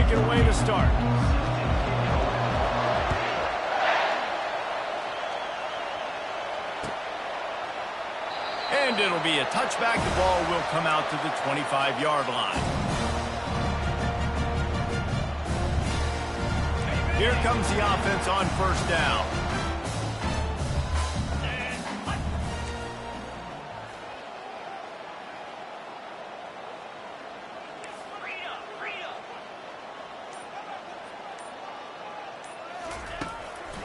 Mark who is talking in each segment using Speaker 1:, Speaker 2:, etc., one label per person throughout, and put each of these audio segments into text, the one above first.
Speaker 1: kick it away to start. And it'll be a touchback. The ball will come out to the 25-yard line. Here comes the offense on first down.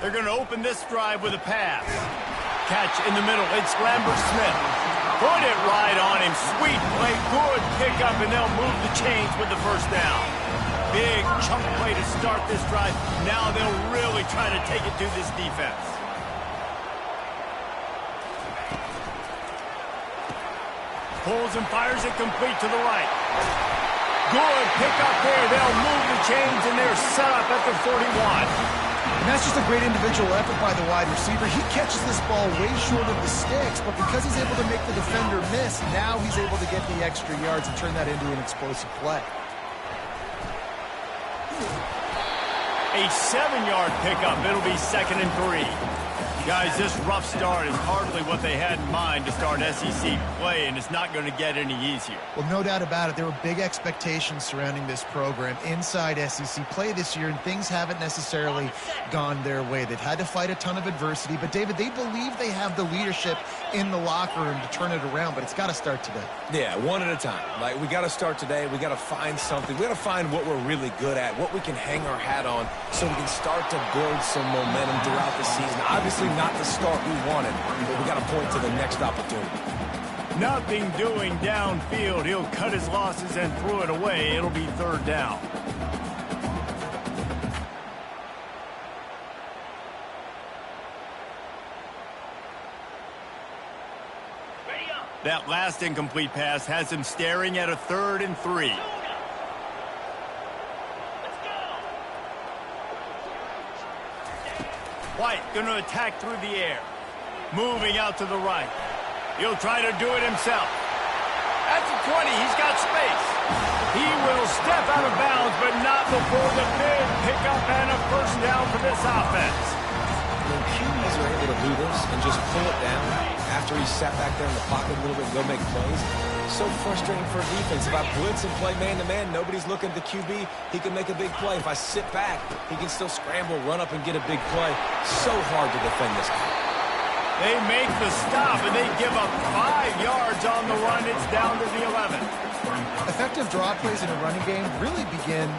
Speaker 1: They're going to open this drive with a pass. Catch in the middle. It's Lambert-Smith. Put it right on him. Sweet play. Good pickup, and they'll move the chains with the first down. Big chunk play to start this drive. Now they'll really try to take it to this defense. Pulls and fires it complete to the right. Good pickup there. They'll move the chains, and they're set up at the 41.
Speaker 2: And that's just a great individual effort by the wide receiver. He catches this ball way short of the sticks, but because he's able to make the defender miss, now he's able to get the extra yards and turn that into an explosive play.
Speaker 1: A 7-yard pickup. It'll be 2nd and 3. Guys, this rough start is hardly what they had in mind to start SEC play, and it's not going to get any easier.
Speaker 2: Well, no doubt about it. There were big expectations surrounding this program inside SEC play this year, and things haven't necessarily gone their way. They've had to fight a ton of adversity, but, David, they believe they have the leadership in the locker room to turn it around, but it's got to start today.
Speaker 3: Yeah, one at a time. Like, we got to start today. We got to find something. We got to find what we're really good at, what we can hang our hat on so we can start to build some momentum throughout the season. Obviously, not the start we wanted, but we got to point to the next opportunity.
Speaker 1: Nothing doing downfield. He'll cut his losses and throw it away. It'll be 3rd down. That last incomplete pass has him staring at a 3rd and 3. White going to attack through the air. Moving out to the right. He'll try to do it himself. At the 20, he's got space. He will step out of bounds, but not before the big pickup and a first down for this offense.
Speaker 3: When QBs are able to do this and just pull it down after he's sat back there in the pocket a little bit and go make plays, so frustrating for a defense. If I blitz and play man-to-man, nobody's looking at the QB, he can make a big play. If I sit back, he can still scramble, run up, and get a big play. So hard to defend this guy.
Speaker 1: They make the stop, and they give up 5 yards on the run. It's down to the 11.
Speaker 2: Effective draw plays in a running game really begin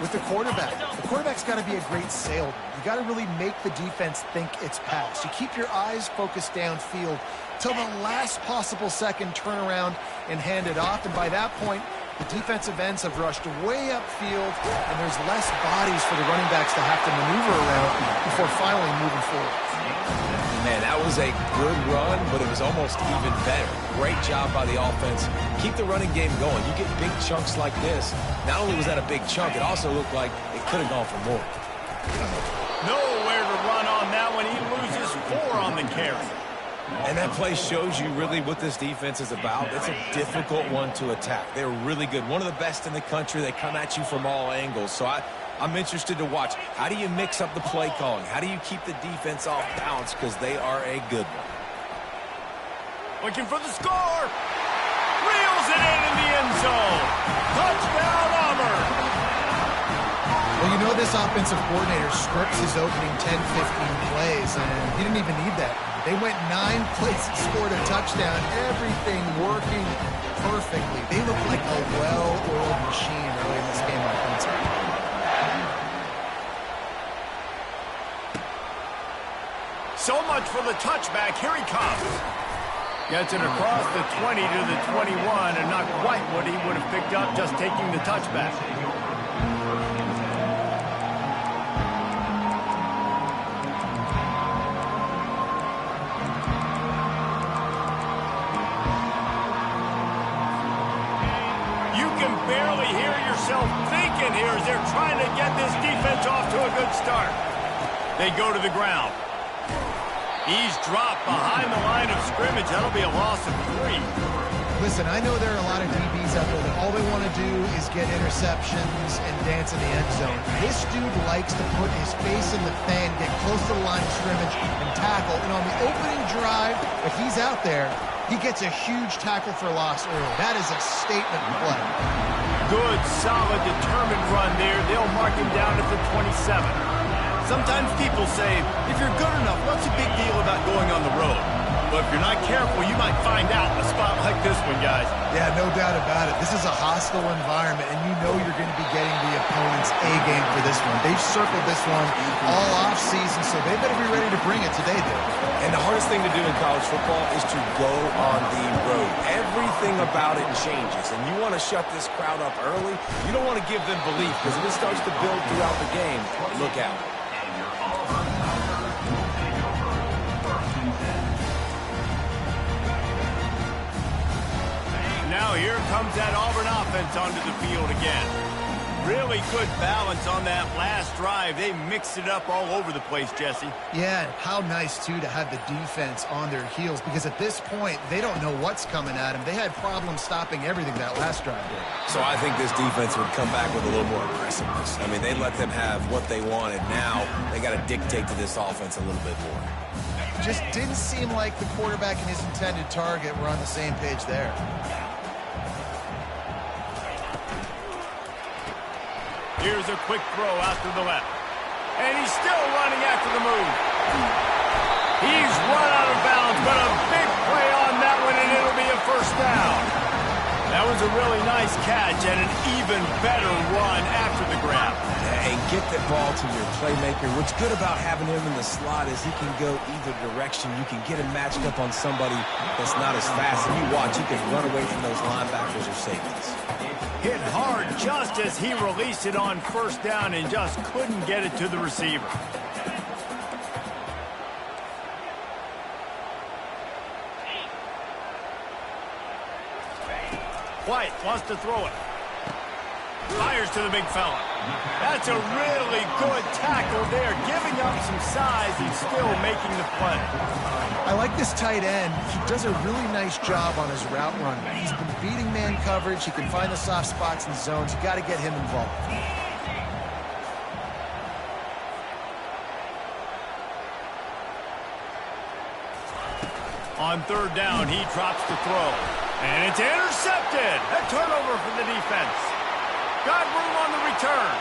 Speaker 2: with the quarterback. The quarterback's got to be a great salesman. You got to really make the defense think it's pass. You keep your eyes focused downfield till the last possible second, turn around and hand it off. And by that point, the defensive ends have rushed way upfield, and there's less bodies for the running backs to have to maneuver around before finally moving forward.
Speaker 3: Man, that was a good run, but it was almost even better. Great job by the offense. Keep the running game going. You get big chunks like this. Not only was that a big chunk, it also looked like it could have gone for more.
Speaker 1: Nowhere to run on that one. He loses 4 on the carry.
Speaker 3: And that play shows you really what this defense is about. It's a difficult one to attack. They're really good. One of the best in the country. They come at you from all angles. So I'm interested to watch. How do you mix up the play calling? How do you keep the defense off balance? Because they are a good one.
Speaker 1: Looking for the score. Reels it in the end zone. Touchdown, Auburn.
Speaker 2: Well, you know this offensive coordinator scripts his opening 10, 15 plays, and he didn't even need that. They went 9 plays and scored a touchdown. Everything working perfectly. They look like a well-oiled machine early in this game offensively.
Speaker 1: So much for the touchback. Here he comes. Gets it across the 20 to the 21, and not quite what he would have picked up just taking the touchback. You can barely hear yourself thinking here as they're trying to get this defense off to a good start. They go to the ground. He's dropped behind the line of scrimmage. That'll be a loss of 3.
Speaker 2: Listen, I know there are a lot of DBs out there that all they want to do is get interceptions and dance in the end zone. This dude likes to put his face in the fan, get close to the line of scrimmage, and tackle. And on the opening drive, if he's out there, he gets a huge tackle for loss early. That is a statement play.
Speaker 1: Good, solid, determined run there. They'll mark him down at the 27. Sometimes people say, if you're good enough, what's the big deal about going on the road? But if you're not careful, you might find out in a spot like this one, guys.
Speaker 2: Yeah, no doubt about it. This is a hostile environment, and you know you're going to be getting the opponent's A game for this one. They've circled this one all off-season, so they better be ready to bring it today, though.
Speaker 3: And the hardest thing to do in college football is to go on the road. Everything about it changes, and you want to shut this crowd up early. You don't want to give them belief, because if it starts to build throughout the game, look out.
Speaker 1: Now here comes that Auburn offense onto the field again. Really good balance on that last drive. They mixed it up all over the place, Jesse.
Speaker 2: Yeah, how nice, too, to have the defense on their heels, because at this point, they don't know what's coming at them. They had problems stopping everything that last drive did.
Speaker 3: So I think this defense would come back with a little more aggressiveness. I mean, they let them have what they wanted. Now they got to dictate to this offense a little bit more.
Speaker 2: Just didn't seem like the quarterback and his intended target were on the same page there.
Speaker 1: Here's a quick throw out to the left. And he's still running after the move. He's run out of bounds, but a big play on that one, and it'll be a first down. That was a really nice catch and an even better run after the grab.
Speaker 3: And get that ball to your playmaker. What's good about having him in the slot is he can go either direction. You can get him matched up on somebody that's not as fast. And you watch, he can run away from those linebackers or safeties.
Speaker 1: Hit hard just as he released it on first down and just couldn't get it to the receiver. White wants to throw it. Fires to the big fella. That's a really good tackle there, giving up some size and still making the play.
Speaker 2: I like this tight end. He does a really nice job on his route running. He's been beating man coverage. He can find the soft spots and zones. You got to get him involved.
Speaker 1: On third down, he drops to throw. And it's intercepted. A turnover for the defense. Got room on the return.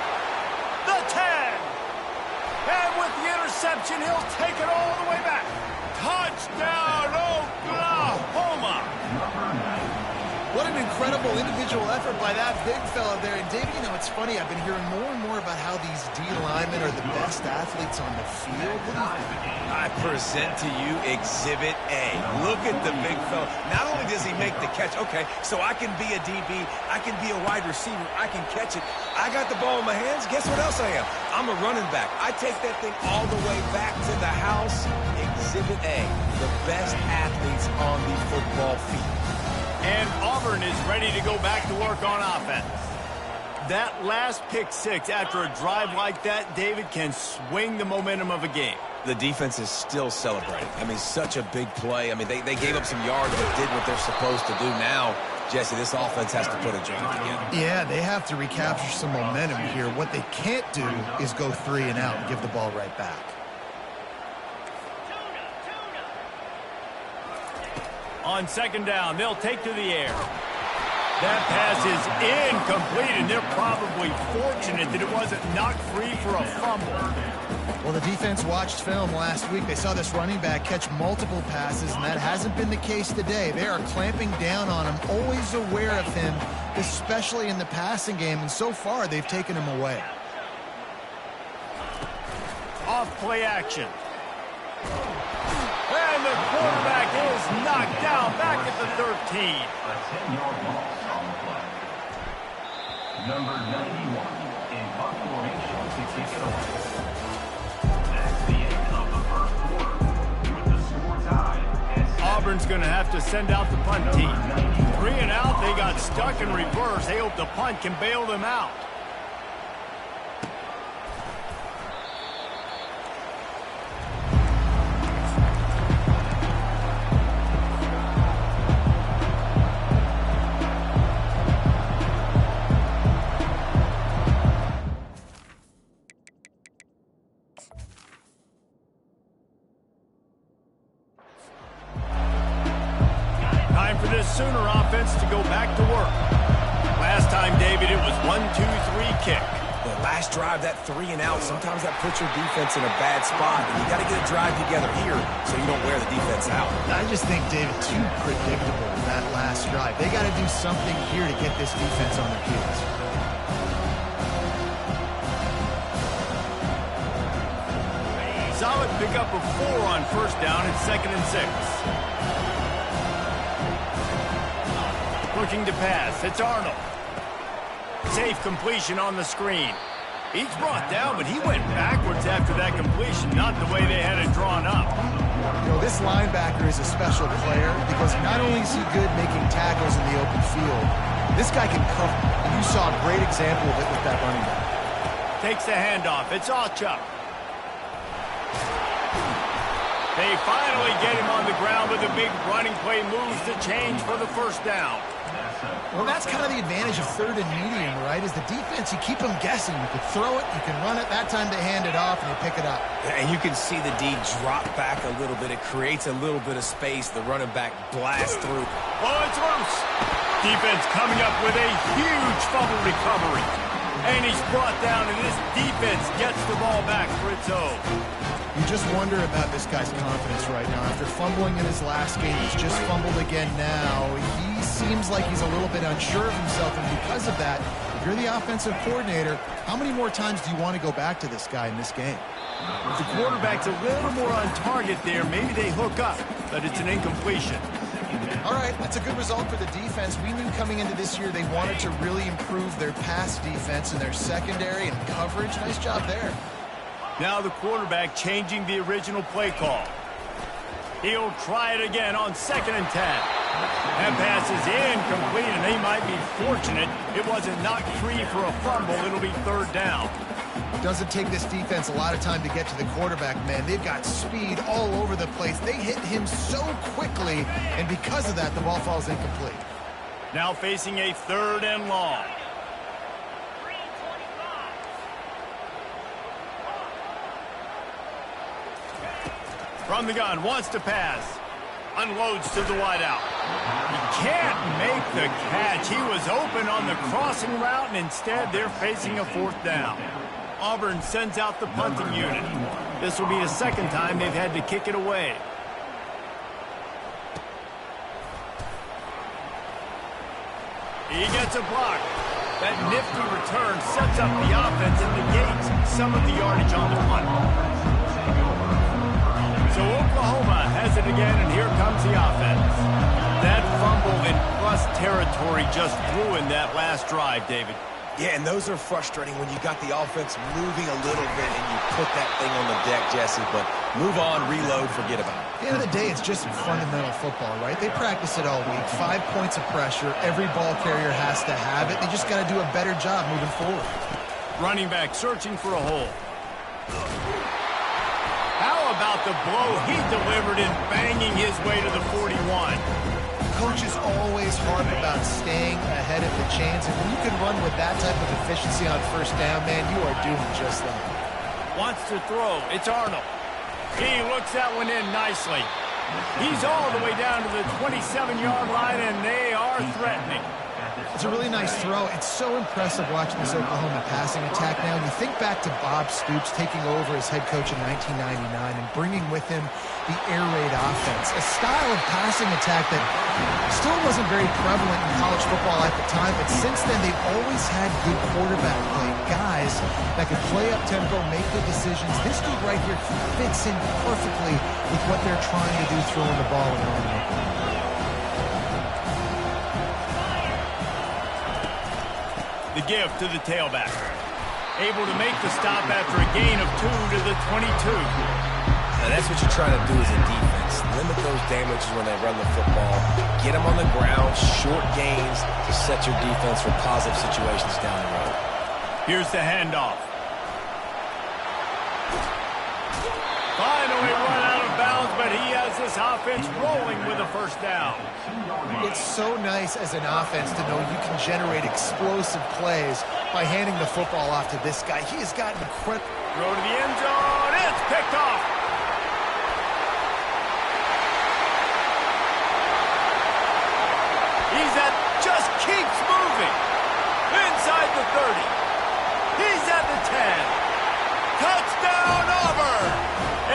Speaker 1: The 10. And with the interception, he'll take it all the way back. Touchdown, Oklahoma!
Speaker 2: What an incredible individual effort by that big fella there. And, Dave, you know, it's funny. I've been hearing more and more about how these D linemen are the best athletes on the field. What do you think?
Speaker 3: I present to you Exhibit A. Look at the big fella. Not only does he make the catch, okay, so I can be a DB, I can be a wide receiver, I can catch it. I got the ball in my hands. Guess what else I am? I'm a running back. I take that thing all the way back to the house. Exhibit A, the best athletes on the football field.
Speaker 1: And Auburn is ready to go back to work on offense. That last pick six after a drive like that, David, can swing the momentum of a game.
Speaker 3: The defense is still celebrating. I mean, such a big play. I mean, they gave up some yards but did what they're supposed to do. Now, Jesse, this offense has to put a drive together.
Speaker 2: Yeah, they have to recapture some momentum here. What they can't do is go 3 and out and give the ball right back.
Speaker 1: On second down, they'll take to the air. That pass is incomplete, and they're probably fortunate that it wasn't knocked free for a fumble.
Speaker 2: Well, the defense watched film last week. They saw this running back catch multiple passes, and that hasn't been the case today. They are clamping down on him, always aware of him, especially in the passing game, and so far they've taken him away.
Speaker 1: Off play action. And the quarterback is knocked down back at the 13.
Speaker 4: A 10-yard loss on the play. Number 91 in punt formation to kick it away. That's the end of the first quarter with the score tied.
Speaker 1: Auburn's going to have to send out the punt team. 3 and out, they got stuck in reverse. They hope the punt can bail them out. the Sooner offense to go back to work. Last time, David, it was 1-2-3 kick.
Speaker 3: The last drive, that 3 and out, sometimes that puts your defense in a bad spot, and you got to get a drive together here so you don't wear the defense out.
Speaker 2: I just think, David, too predictable that last drive. They got to do something here to get this defense on their heels.
Speaker 1: Solid pickup of 4 on first down and 2nd and 6. Looking to pass. It's Arnold. Safe completion on the screen. He's brought down, but he went backwards after that completion, not the way they had it drawn up.
Speaker 2: You know, this linebacker is a special player because not only is he good making tackles in the open field, this guy can cover. And you saw a great example of it with that running back.
Speaker 1: Takes the handoff. It's Alchuk. They finally get him on the ground with a big running play, moves the change for the first down.
Speaker 2: Well, that's kind of the advantage of 3rd and medium, right? Is the defense, you keep them guessing. You can throw it, you can run it. That time they hand it off and they pick it up.
Speaker 3: And you can see the D drop back a little bit. It creates a little bit of space. The running back blasts through.
Speaker 1: Oh, it's loose. Defense coming up with a huge fumble recovery. And he's brought down, and this defense gets the ball back for its own.
Speaker 2: You just wonder about this guy's confidence right now. After fumbling in his last game, he's just fumbled again now. He seems like he's a little bit unsure of himself, and because of that, if you're the offensive coordinator, how many more times do you want to go back to this guy in this game?
Speaker 1: If the quarterback's a little more on target there, maybe they hook up, but it's an incompletion.
Speaker 2: All right, that's a good result for the defense. We knew coming into this year they wanted to really improve their pass defense and their secondary and coverage. Nice job there.
Speaker 1: Now the quarterback changing the original play call. He'll try it again on 2nd and 10. That pass is incomplete, and they might be fortunate it wasn't knocked free for a fumble. It'll be 3rd down.
Speaker 2: Doesn't take this defense a lot of time to get to the quarterback, man. They've got speed all over the place. They hit him so quickly, and because of that, the ball falls incomplete.
Speaker 1: Now facing a 3rd and long. From the gun, wants to pass. Unloads to the wideout. He can't make the catch. He was open on the crossing route, and instead they're facing a 4th down. Auburn sends out the punting unit. This will be the 2nd time they've had to kick it away. He gets a block. That nifty return sets up the offense and negates some of the yardage on the punt. So Oklahoma has it again, and here comes the offense. That fumble in plus territory just ruined that last drive, David.
Speaker 3: Yeah, and those are frustrating when you got the offense moving a little bit and you put that thing on the deck, Jesse, but move on, reload, forget about it.
Speaker 2: At the end of the day, it's just fundamental football, right? They practice it all week. 5 points of pressure. Every ball carrier has to have it. They just got to do a better job moving forward.
Speaker 1: Running back searching for a hole. How about the blow he delivered in banging his way to the 41?
Speaker 2: Coaches always harp about staying ahead of the chains, and when you can run with that type of efficiency on 1st down, man, you are doing just that.
Speaker 1: Wants to throw. It's Arnold. He looks that one in nicely. He's all the way down to the 27-yard line, and they are threatening.
Speaker 2: It's a really nice throw. It's so impressive watching this Oklahoma passing attack now. And you think back to Bob Stoops taking over as head coach in 1999 and bringing with him the air raid offense, a style of passing attack that still wasn't very prevalent in college football at the time, but since then they've always had good quarterback play, guys that could play up tempo, make good decisions. This dude right here fits in perfectly with what they're trying to do, throwing the ball and running it.
Speaker 1: The give to the tailback. Able to make the stop after a gain of 2 to the 22.
Speaker 3: Now that's what you're trying to do as a defense. Limit those damages when they run the football. Get them on the ground, short gains to set your defense for positive situations down the road.
Speaker 1: Here's the handoff. Finally run out of bounds, but he has this offense rolling with a 1st down.
Speaker 2: It's so nice as an offense to know you can generate explosive plays by handing the football off to this guy. He has got incredible.
Speaker 1: Throw to the end zone. It's picked off. Just keeps moving. Inside the 30. He's at the 10. Touchdown, Auburn!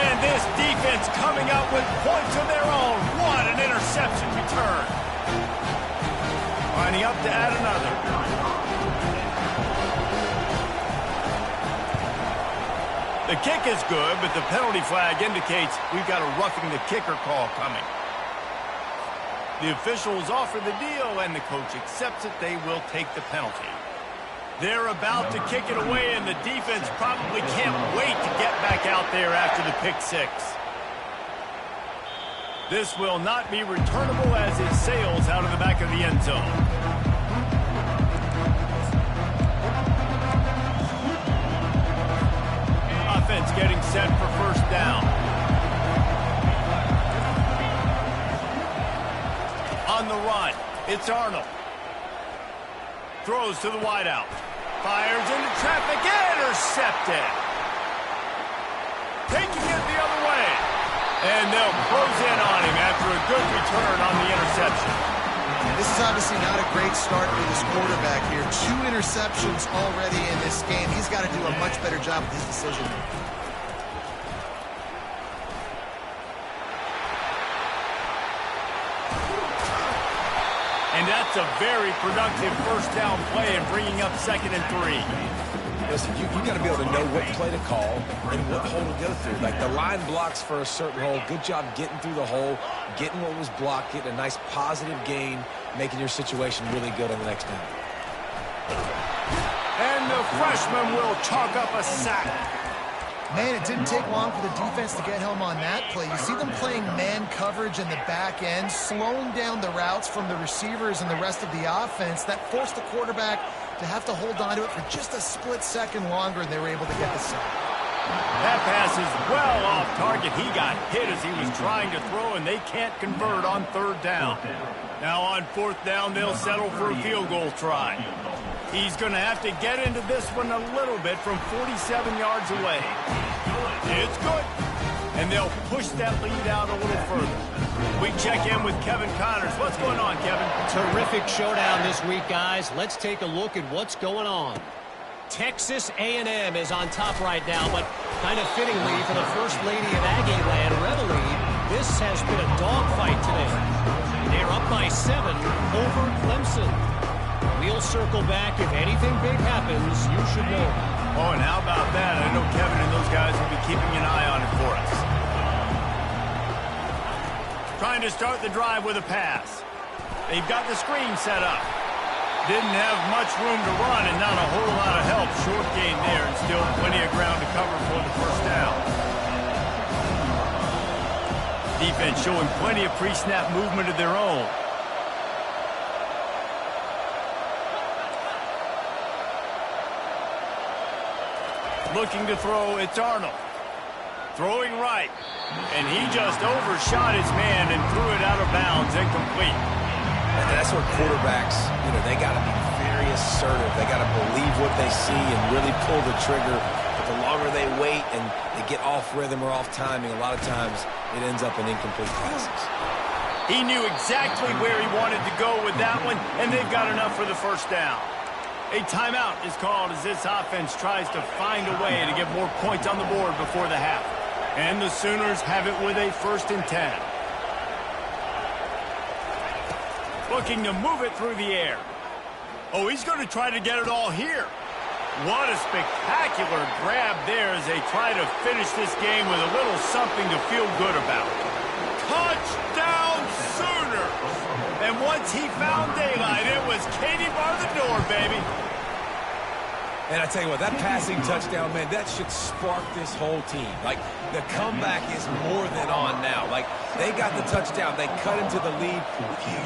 Speaker 1: And this defense coming up with points of their own. What an interception return. Lining up to add another. The kick is good, but the penalty flag indicates we've got a roughing the kicker call coming. The officials offer the deal, and the coach accepts it. They will take the penalty. They're about to kick it away, and the defense probably can't wait to get back out there after the pick six. This will not be returnable as it sails out of the back of the end zone. Offense getting set for first down. On the run, it's Arnold. Throws to the wideout. Fires into traffic, intercepted. Taking it the other way. And they'll close in on him after a good return on the interception.
Speaker 2: This is obviously not a great start for this quarterback here. 2 interceptions already in this game. He's got to do a much better job with his decision.
Speaker 1: And that's a very productive first down play and bringing up 2nd and 3.
Speaker 3: Listen, you got to be able to know what play to call and what hole to go through. Like the line blocks for a certain hole. Good job getting through the hole, getting what was blocked, getting a nice positive gain, making your situation really good on the next down.
Speaker 1: And the freshman will chalk up a sack.
Speaker 2: Man, it didn't take long for the defense to get home on that play. You see them playing man coverage in the back end, slowing down the routes from the receivers and the rest of the offense. That forced the quarterback to have to hold on to it for just a split second longer, and they were able to get the sack.
Speaker 1: That pass is well off target. He got hit as he was trying to throw, and they can't convert on 3rd down. Now on 4th down, they'll settle for a field goal try. He's going to have to get into this one a little bit from 47 yards away. It's good. And they'll push that lead out a little further. We check in with Kevin Connors. What's going on, Kevin?
Speaker 5: Terrific showdown this week, guys. Let's take a look at what's going on. Texas A&M is on top right now, but kind of fittingly for the First Lady of Aggie Land, Reveille, this has been a dogfight today. They're up by 7 over Clemson. We'll circle back. If anything big happens, you should know.
Speaker 1: Oh, and how about that? I know Kevin and those guys will be keeping an eye on it for us. Trying to start the drive with a pass. They've got the screen set up. Didn't have much room to run and not a whole lot of help. Short gain there and still plenty of ground to cover for the first down. Defense showing plenty of pre-snap movement of their own. Looking to throw, it's Arnold. Throwing right. And he just overshot his man and threw it out of bounds, incomplete.
Speaker 3: And that's where quarterbacks, they got to be very assertive. They got to believe what they see and really pull the trigger. But the longer they wait and they get off rhythm or off timing, a lot of times it ends up in incomplete passes.
Speaker 1: He knew exactly where he wanted to go with that one, and they've got enough for the first down. A timeout is called as this offense tries to find a way to get more points on the board before the half. And the Sooners have it with a 1st and 10. Looking to move it through the air. Oh, he's going to try to get it all here. What a spectacular grab there as they try to finish this game with a little something to feel good about. Touchdown Sooners! And once he found daylight, it was Katie bar the door, baby.
Speaker 3: And I tell you what, that passing touchdown, man, that should spark this whole team. Like, the comeback is more than on now. Like, they got the touchdown. They cut into the lead.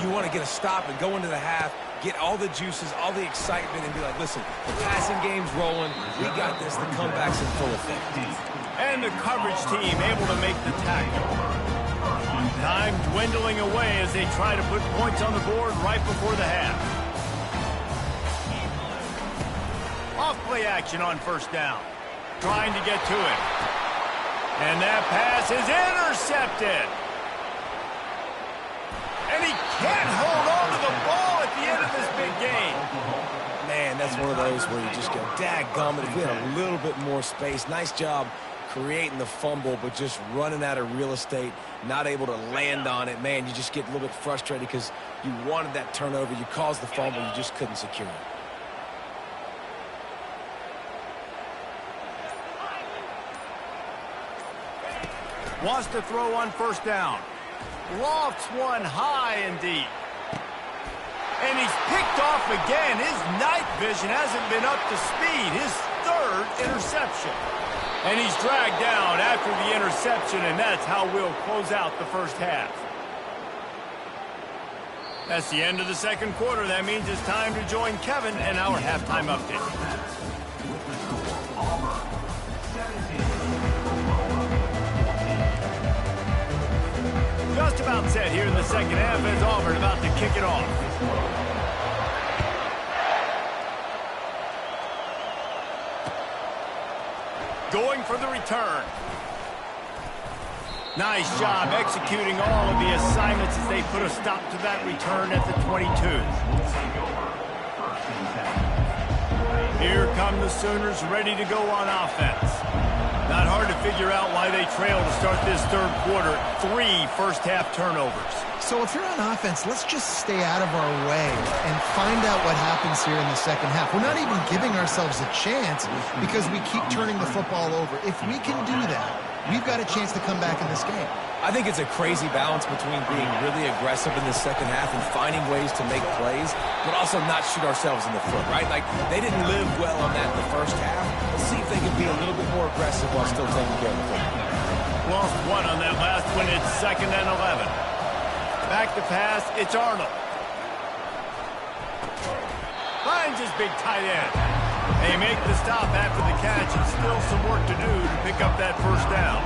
Speaker 3: You want to get a stop and go into the half, get all the juices, all the excitement, and be like, listen, the passing game's rolling. We got this. The comeback's in full effect.
Speaker 1: And the coverage team able to make the tackle. Time dwindling away as they try to put points on the board right before the half. Off-play action on first down. Trying to get to it. And that pass is intercepted. And he can't hold on to the ball.
Speaker 3: that's one of those where you just go, dadgummit, if we had a little bit more space. Nice job creating the fumble, but just running out of real estate, not able to land on it. Man, you just get a little bit frustrated because you wanted that turnover. You caused the fumble. You just couldn't secure it.
Speaker 1: Wants to throw on first down. Lofts one high and deep. And he's picked off again. His night vision hasn't been up to speed. His third interception. And he's dragged down after the interception, and that's how we'll close out the first half. That's the end of the second quarter. That means it's time to join Kevin in our halftime update.
Speaker 4: With the score, Auburn 17,
Speaker 1: Just about set here in the second half as Auburn about to kick it off. Going for the return. Nice job executing all of the assignments as they put a stop to that return at the 22. Here come the Sooners ready to go on offense. Not hard to figure out why they trail to start this third quarter. 3 first-half turnovers.
Speaker 2: So if you're on offense, let's just stay out of our way and find out what happens here in the second half. We're not even giving ourselves a chance because we keep turning the football over. If we can do that, we've got a chance to come back in this game.
Speaker 3: I think it's a crazy balance between being really aggressive in the second half and finding ways to make plays, but also not shoot ourselves in the foot, right? Like, they didn't live well on that in the first half. Let's see if they can be a little bit more aggressive while still taking care of the football.
Speaker 1: Lost one on that last one. It's 2nd and 11. Back to pass. It's Arnold. Finds his big tight end. They make the stop after the catch, and still some work to do to pick up that first down.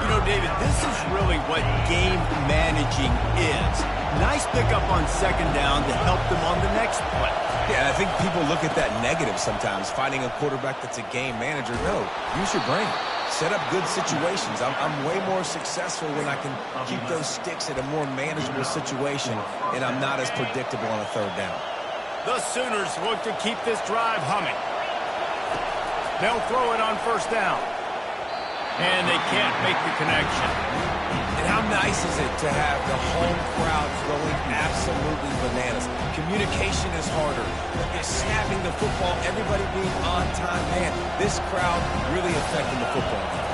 Speaker 1: You know, David, this is really what game managing is. Nice pickup on second down to help them on the next play.
Speaker 3: Yeah, I think people look at that negative sometimes, finding a quarterback that's a game manager. No, use your brain. Set up good situations. I'm way more successful when I can keep those sticks at a more manageable situation, and I'm not as predictable on a third down.
Speaker 1: The Sooners look to keep this drive humming. They'll throw it on first down. And they can't make the connection.
Speaker 3: And how nice is it to have the home crowd going absolutely bananas? Communication is harder. They're snapping the football, everybody being on time. Man, this crowd really affecting the football game.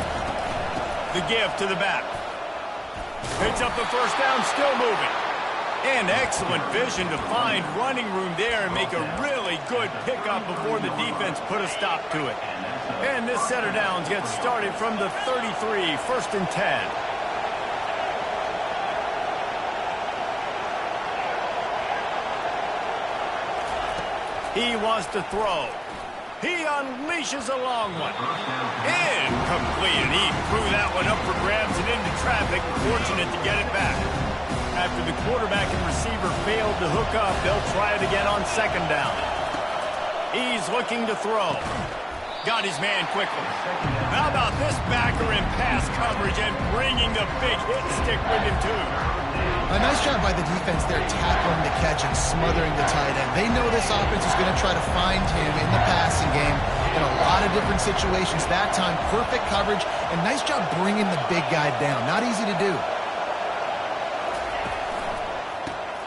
Speaker 1: The give to the back. Picks up the first down, still moving. And excellent vision to find running room there and make a really good pickup before the defense put a stop to it. And this set of downs gets started from the 33, 1st and 10. He wants to throw. He unleashes a long one. Incomplete, and he threw that one up for grabs and into traffic. Fortunate to get it back. After the quarterback and receiver failed to hook up, they'll try it again on second down. He's looking to throw. Got his man quickly. How about this backer in pass coverage and bringing the big hit stick with him, too?
Speaker 2: A nice job by the defense there, tackling the catch and smothering the tight end. They know this offense is going to try to find him in the passing game in a lot of different situations. That time, perfect coverage, and nice job bringing the big guy down. Not easy to do.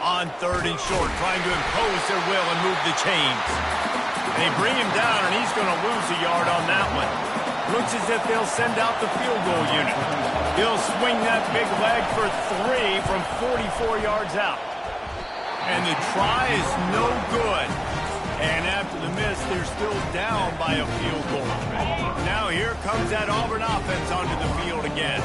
Speaker 1: On 3rd and short, trying to impose their will and move the chains. They bring him down, and he's going to lose a yard on that one. Looks as if they'll send out the field goal unit. He'll swing that big leg for 3 from 44 yards out. And the try is no good. And after the miss, they're still down by a field goal. Now here comes that Auburn offense onto the field again.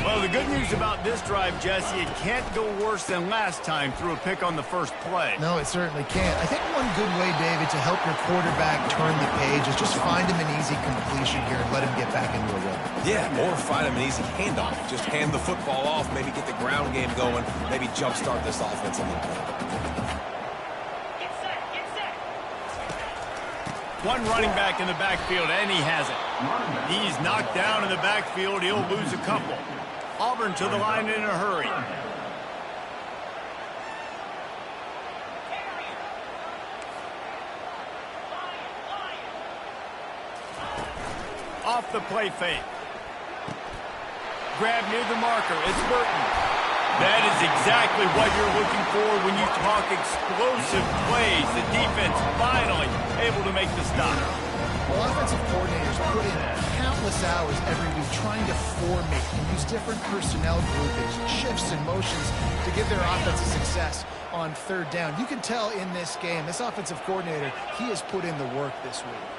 Speaker 1: Well, the good news about this drive, Jesse, it can't go worse than last time through a pick on the first play.
Speaker 2: No, it certainly can't. I think one good way, David, to help your quarterback turn the page is just find him an easy completion here and let him get back into a rhythm.
Speaker 3: Yeah, or find him an easy handoff. Just hand the football off, maybe get the ground game going, maybe jumpstart this offense a little bit.
Speaker 1: One running back in the backfield, and he has it. He's knocked down in the backfield. He'll lose a couple. Auburn to the line in a hurry. off the play fake. Grab near the marker. It's Burton. That is exactly what you're looking for when you talk explosive plays. The defense finally able to make the stop.
Speaker 2: Well, offensive coordinators put in countless hours every week trying to formate and use different personnel groupings, shifts, and motions to give their offense a success on third down. You can tell in this game, this offensive coordinator, he has put in the work this week.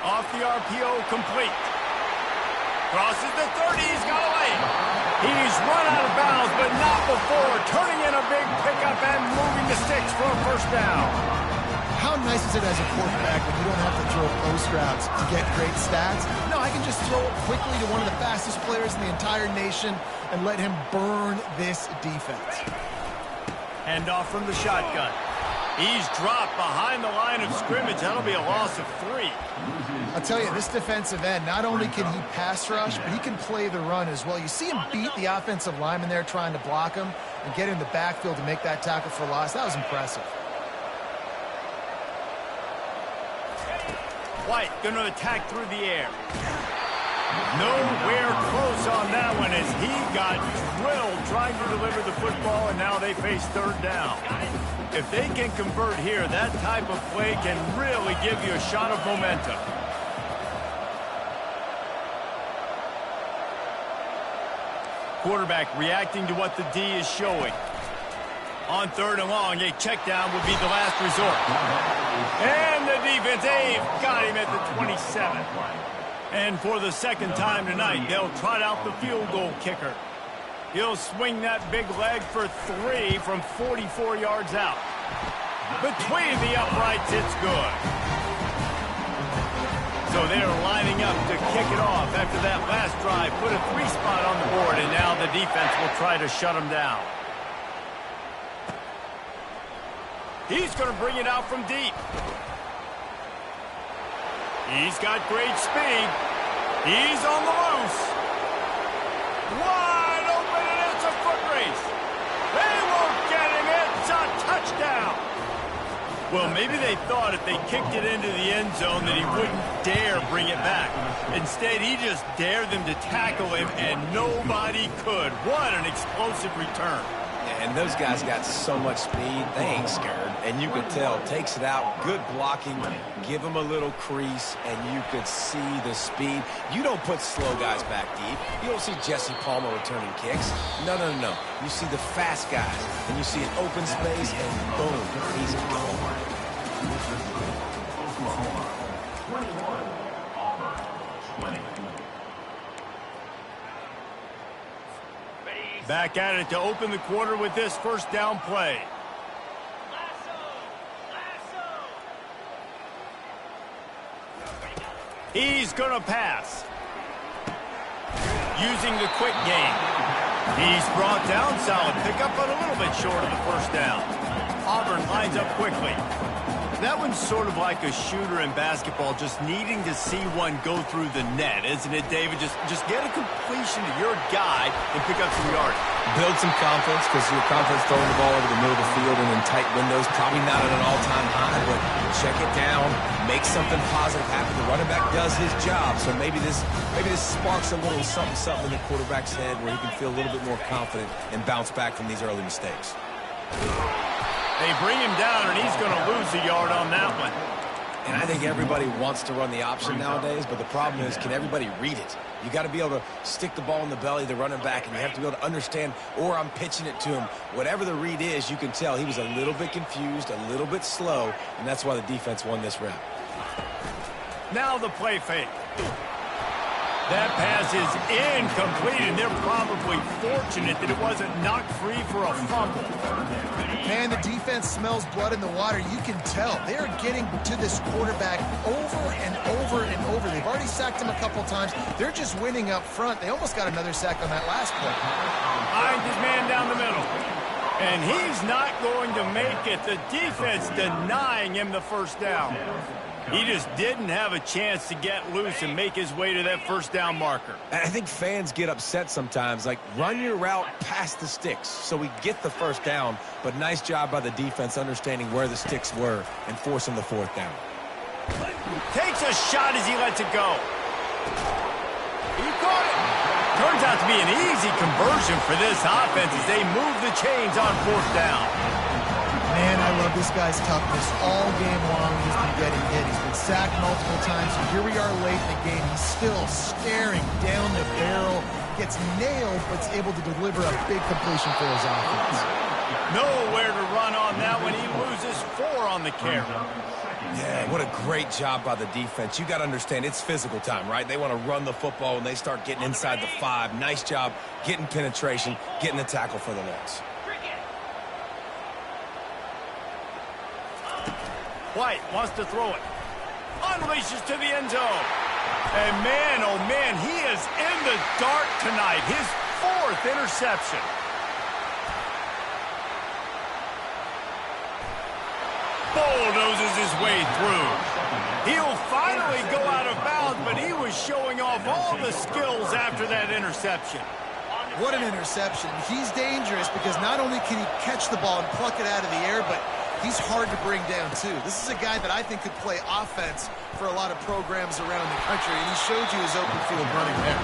Speaker 1: Off the RPO, complete. Crosses the 30, he's got away. He's run out of bounds, but not before turning in a big pickup and moving the sticks for a first down.
Speaker 2: How nice is it as a quarterback when you don't have to throw post routes to get great stats? No, I can just throw it quickly to one of the fastest players in the entire nation and let him burn this defense.
Speaker 1: Hand off from the shotgun. He's dropped behind the line of scrimmage. That'll be a loss of 3.
Speaker 2: I'll tell you, this defensive end, not only can he pass rush, but he can play the run as well. You see him beat the offensive lineman there trying to block him and get in the backfield to make that tackle for loss. That was impressive.
Speaker 1: White going to attack through the air. Nowhere close on that one as he got drilled trying to deliver the football, and now they face third down. If they can convert here, that type of play can really give you a shot of momentum. Quarterback reacting to what the D is showing. On third and long, a check down would be the last resort. And the defense, they've got him at the 27. And for the second time tonight, they'll trot out the field goal kicker. He'll swing that big leg for 3 from 44 yards out. Between the uprights, it's good. So they're lining up to kick it off after that last drive. Put a 3 spot on the board, and now the defense will try to shut them down. He's going to bring it out from deep. He's got great speed. He's on the loose. Wide open, and it's a foot race. They won't get him. It's a touchdown. Well, maybe they thought if they kicked it into the end zone that he wouldn't dare bring it back. Instead, he just dared them to tackle him, and nobody could. What an explosive return.
Speaker 3: And those guys got so much speed, they ain't scared. And you could tell, takes it out, good blocking, give them a little crease, and you could see the speed. You don't put slow guys back deep. You don't see Jesse Palmer returning kicks. No, no, no. You see the fast guys, and you see an open space, and boom, he's gone.
Speaker 4: Oklahoma, 21. Auburn, 20.
Speaker 1: Back at it to open the quarter with this first down play. He's going to pass. Using the quick game. He's brought down, solid pickup, but a little bit short of the first down. Auburn lines up quickly. That one's sort of like a shooter in basketball, just needing to see one go through the net, isn't it, David? Just get a completion to your guy and pick up some yardage.
Speaker 3: Build some confidence, because your confidence throwing the ball over the middle of the field and in tight windows, probably not at an all-time high, but check it down, make something positive happen. The running back does his job, so maybe this sparks a little something in the quarterback's head where he can feel a little bit more confident and bounce back from these early mistakes.
Speaker 1: They bring him down, and he's going to lose a yard on that one.
Speaker 3: And I think everybody wants to run the option nowadays, but the problem is, can everybody read it? You got to be able to stick the ball in the belly of the running back, and you have to be able to understand, or I'm pitching it to him. Whatever the read is, you can tell he was a little bit confused, a little bit slow, and that's why the defense won this round.
Speaker 1: Now the play fake. That pass is incomplete, and they're probably fortunate that it wasn't knocked free for a fumble.
Speaker 2: Man, the defense smells blood in the water. You can tell. They're getting to this quarterback over and over and over. They've already sacked him a couple times. They're just winning up front. They almost got another sack on that last play.
Speaker 1: Behind his man down the middle. And he's not going to make it. The defense denying him the first down. He just didn't have a chance to get loose and make his way to that first down marker.
Speaker 3: I think fans get upset sometimes, like run your route past the sticks so we get the first down, but nice job by the defense understanding where the sticks were and forcing the fourth down.
Speaker 1: Takes a shot as he lets it go. He caught it. Turns out to be an easy conversion for this offense as they move the chains on 4th down.
Speaker 2: Man, I love this guy's toughness. All game long, he's been getting hit. He's been sacked multiple times. And here we are late in the game. He's still staring down the barrel. Gets nailed, but is able to deliver a big completion for his offense.
Speaker 1: Nowhere to run on that one. He loses 4 on the carry.
Speaker 3: Yeah, what a great job by the defense. You got to understand, it's physical time, right? They want to run the football and they start getting inside the 5. Nice job getting penetration, getting the tackle for the loss.
Speaker 1: White wants to throw it. Unleashes to the end zone. And man, oh man, he is in the dark tonight. His 4th interception. Bulldozes his way through. He'll finally go out of bounds, but he was showing off all the skills after that interception.
Speaker 2: What an interception. He's dangerous because not only can he catch the ball and pluck it out of the air, but he's hard to bring down, too. This is a guy that I think could play offense for a lot of programs around the country, and he showed you his open field running there.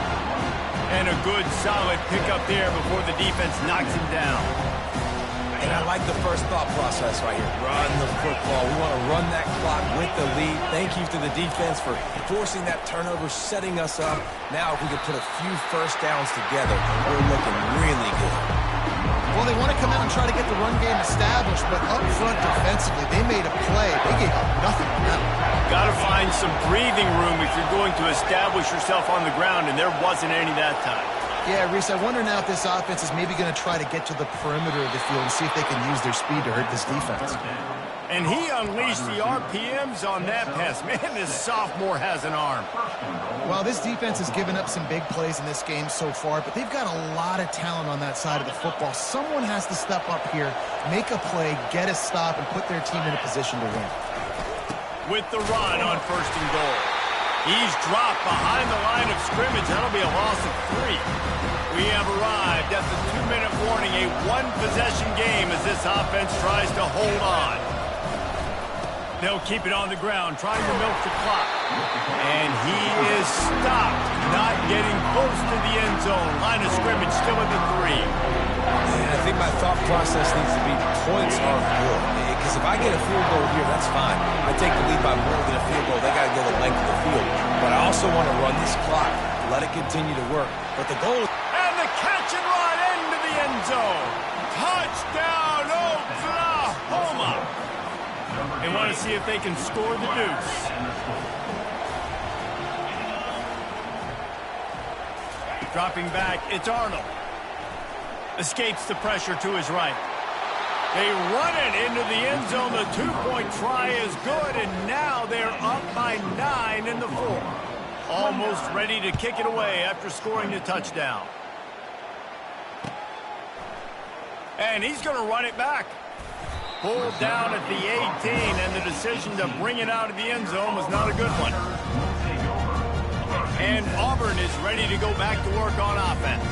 Speaker 1: And a good, solid pickup there before the defense knocks him down.
Speaker 3: And I like the first thought process right here. Run the football. We want to run that clock with the lead. Thank you to the defense for forcing that turnover, setting us up. Now if we could put a few first downs together, we're looking really good.
Speaker 2: Well, they want to come out and try to get the run game established, but up front defensively, they made a play. They gave up nothing on that.
Speaker 1: Got to find some breathing room if you're going to establish yourself on the ground, and there wasn't any that time.
Speaker 2: Yeah, Reese, I wonder now if this offense is maybe going to try to get to the perimeter of the field and see if they can use their speed to hurt this defense.
Speaker 1: And he unleashed the RPMs on that pass. Man, this sophomore has an arm.
Speaker 2: Well, this defense has given up some big plays in this game so far, but they've got a lot of talent on that side of the football. Someone has to step up here, make a play, get a stop, and put their team in a position to win. With the run on 1st and goal. He's dropped behind the line of scrimmage. That'll be a loss of 3. We have arrived at the 2-minute warning, a 1-possession game as this offense tries to hold on. They'll keep it on the ground, trying to milk the clock. And he is stopped, not getting close to the end zone. Line of scrimmage still at the 3.
Speaker 3: And I think my thought process needs to be points are good. Because if I get a field goal here, that's fine. I take the lead by more than a field goal. They got to go the length of the field. But I also want to run this clock, let it continue to work. But the goal is...
Speaker 1: And the catch and run into the end zone. Touchdown, Oklahoma. They want to see if they can score the deuce. Dropping back, it's Arnold. Escapes the pressure to his right. They run it into the end zone. The 2-point try is good, and now they're up by 9 in the 4th. Almost ready to kick it away after scoring the touchdown. And he's going to run it back. Pulled down at the 18, and the decision to bring it out of the end zone was not a good one. And Auburn is ready to go back to work on offense.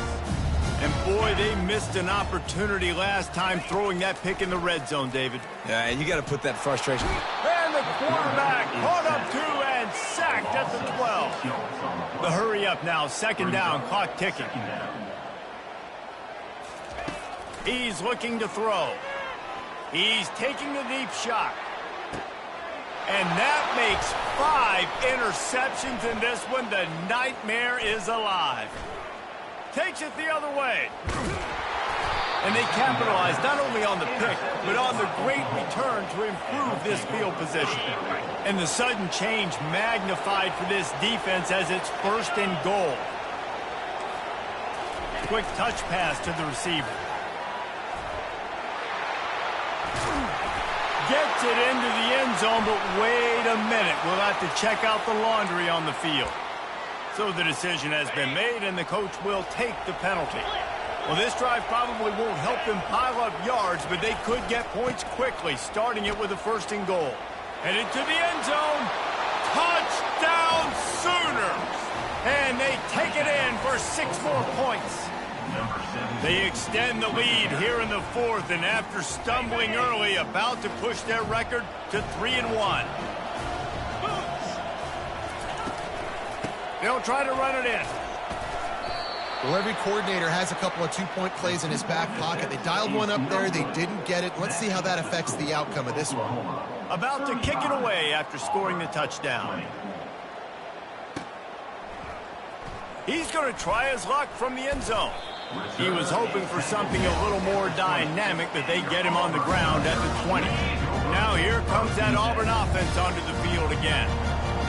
Speaker 1: And boy, they missed an opportunity last time throwing that pick in the red zone, David.
Speaker 3: Yeah, you got to put that frustration.
Speaker 1: And the quarterback caught up to and sacked at the 12. The hurry up now, 2nd down, clock ticking. He's looking to throw. He's taking the deep shot. And that makes 5 interceptions in this one. The nightmare is alive. Takes it the other way. And they capitalize not only on the pick, but on the great return to improve this field position. And the sudden change magnified for this defense as it's 1st and goal. Quick touch pass to the receiver. Gets it into the end zone, but wait a minute. We'll have to check out the laundry on the field. So the decision has been made, and the coach will take the penalty. Well, this drive probably won't help them pile up yards, but they could get points quickly, starting it with a 1st and goal. Headed to the end zone. Touchdown Sooners! And they take it in for 6 more points. They extend the lead here in the 4th, and after stumbling early, about to push their record to 3-1. They'll try to run it in.
Speaker 2: Well, every coordinator has a couple of two-point plays in his back pocket. They dialed one up there. They didn't get it. Let's see how that affects the outcome of this one.
Speaker 1: About to kick it away after scoring the touchdown. He's going to try his luck from the end zone. He was hoping for something a little more dynamic, that they get him on the ground at the 20. Now here comes that Auburn offense onto the field again.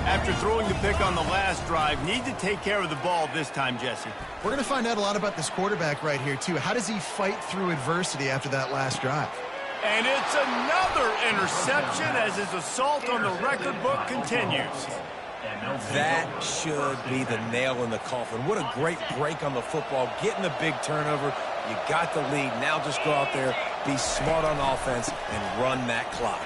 Speaker 1: After throwing the pick on the last drive, need to take care of the ball this time, Jesse.
Speaker 2: We're going to find out a lot about this quarterback right here, too. How does he fight through adversity after that last drive?
Speaker 1: And it's another interception as his assault on the record book continues.
Speaker 3: That should be the nail in the coffin. What a great break on the football. Getting the big turnover. You got the lead. Now just go out there, be smart on offense, and run that clock.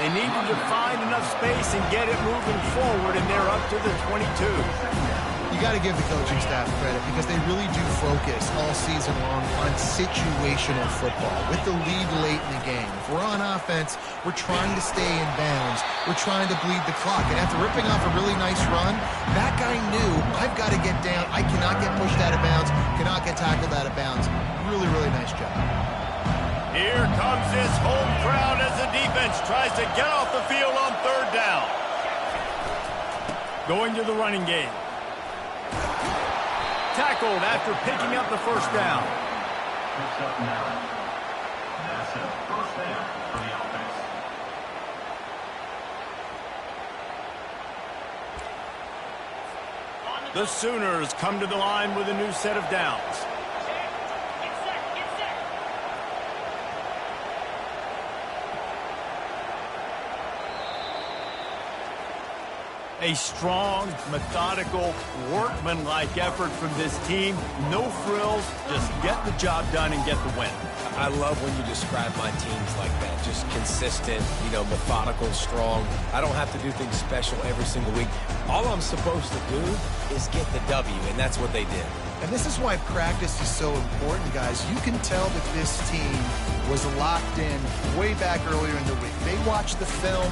Speaker 1: They needed to find enough space and get it moving forward, and they're up to the 22.
Speaker 2: You got to give the coaching staff credit because they really do focus all season long on situational football with the lead late in the game. If we're on offense, we're trying to stay in bounds. We're trying to bleed the clock. And after ripping off a really nice run, that guy knew, I've got to get down. I cannot get pushed out of bounds, cannot get tackled out of bounds. Really, really nice job.
Speaker 1: Here comes this home crowd as the defense tries to get off the field on third down. Going to the running game. Tackled after picking up the first down.
Speaker 4: Picks up 9. That's a first down for the offense.
Speaker 1: The Sooners come to the line with a new set of downs. A strong, methodical, workman-like effort from this team. No frills, just get the job done and get the win.
Speaker 3: I love when you describe my teams like that. Just consistent, methodical, strong. I don't have to do things special every single week. All I'm supposed to do is get the W, and that's what they did.
Speaker 2: And this is why practice is so important, guys. You can tell that this team was locked in way back earlier in the week. They watched the film.